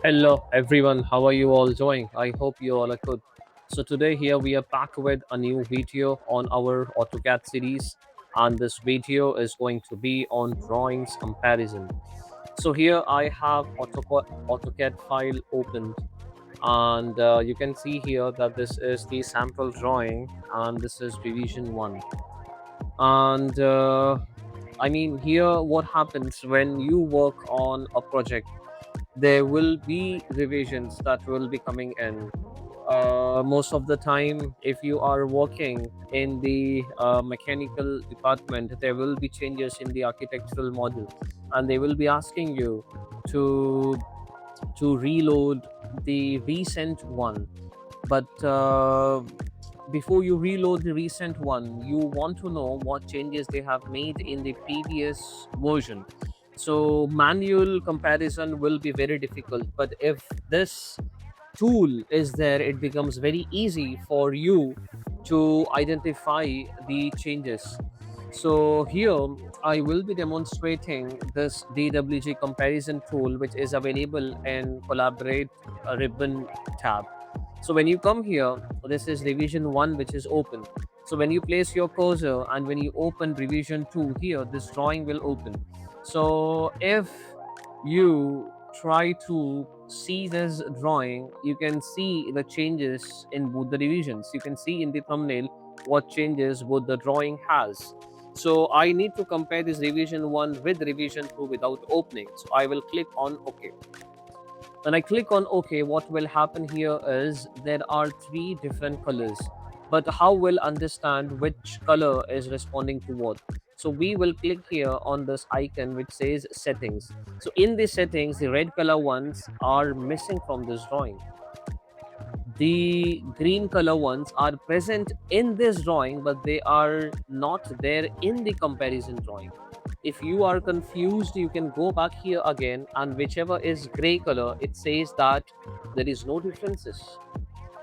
Hello everyone, how are you all doing? I hope you all are good. So today here we are back with a new video on our AutoCAD series, and this video is going to be on drawings comparison. So here I have AutoCAD file opened, and you can see here that this is the sample drawing and this is revision 1. And I mean here what happens when you work on a project, there will be revisions that will be coming in. Most of the time, if you are working in the mechanical department, there will be changes in the architectural model, and they will be asking you to reload the recent one. But before you reload the recent one, you want to know what changes they have made in the previous version. So manual comparison will be very difficult, but if this tool is there, it becomes very easy for you to identify the changes. So here I will be demonstrating this DWG comparison tool, which is available in Collaborate ribbon tab. So when you come here, this is revision 1 which is open. So when you place your cursor and when you open revision 2 here, this drawing will open. So if you try to see this drawing, you can see the changes in both the revisions. You can see in the thumbnail what changes both the drawing has. So I need to compare this revision 1 with revision 2 without opening. So I will click on OK. When I click on OK, what will happen here is there are 3 different colors, but how we'll understand which color is responding to what? So we will click here on this icon which says settings. So in the settings, the red color ones are missing from this drawing. The green color ones are present in this drawing, but they are not there in the comparison drawing. If you are confused, you can go back here again, and whichever is gray color, it says that there is no differences.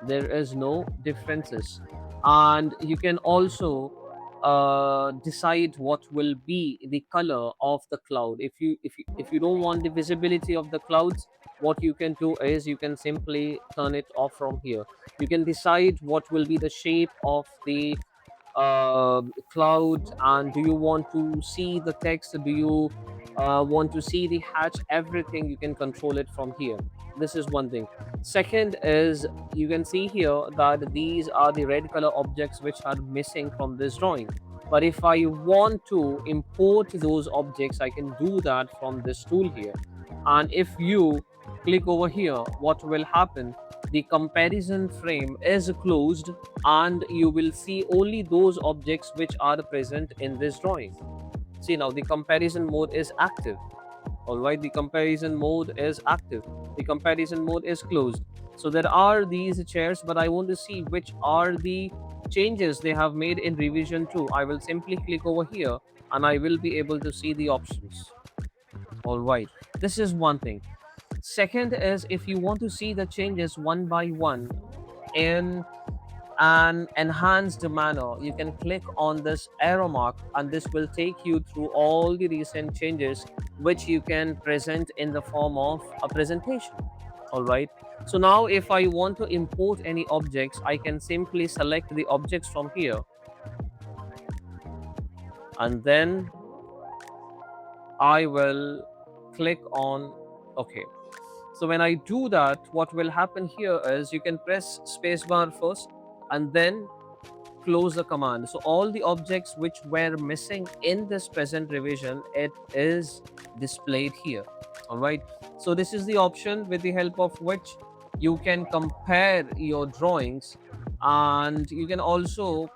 There is no differences. And you can also decide what will be the color of the cloud. If you don't want the visibility of the clouds, what you can do is you can simply turn it off from here. You can decide what will be the shape of the cloud, and do you want to see the text, do you want to see the hatch, everything you can control it from here. This is one thing. Second is, you can see here that these are the red color objects which are missing from this drawing, but if I want to import those objects, I can do that from this tool here. And if you click over here, what will happen, the comparison frame is closed and you will see only those objects which are present in this drawing. See, now the comparison mode is active. All right, the comparison mode is active, the comparison mode is closed. So there are these chairs, but I want to see which are the changes they have made in revision 2. I will simply click over here and I will be able to see the options. All right, this is one thing. Second is, if you want to see the changes one by one in an enhanced manner, you can click on this arrow mark and this will take you through all the recent changes which you can present in the form of a presentation. All right, so now if I want to import any objects, I can simply select the objects from here and then I will click on OK. So when I do that, what will happen here is you can press spacebar first and then close the command. So all the objects which were missing in this present revision, it is displayed here. All right, so this is the option with the help of which you can compare your drawings, and you can also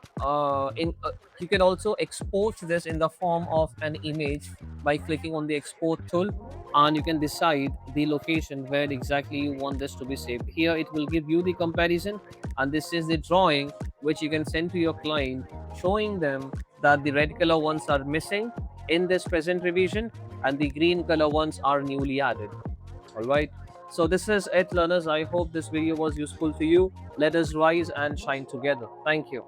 you can also export this in the form of an image by clicking on the export tool, and you can decide the location where exactly you want this to be saved. Here it will give you the comparison, and this is the drawing which you can send to your client, showing them that the red color ones are missing in this present revision and the green color ones are newly added. All right, so this is it, learners. I hope this video was useful to you. Let us rise and shine together. Thank you.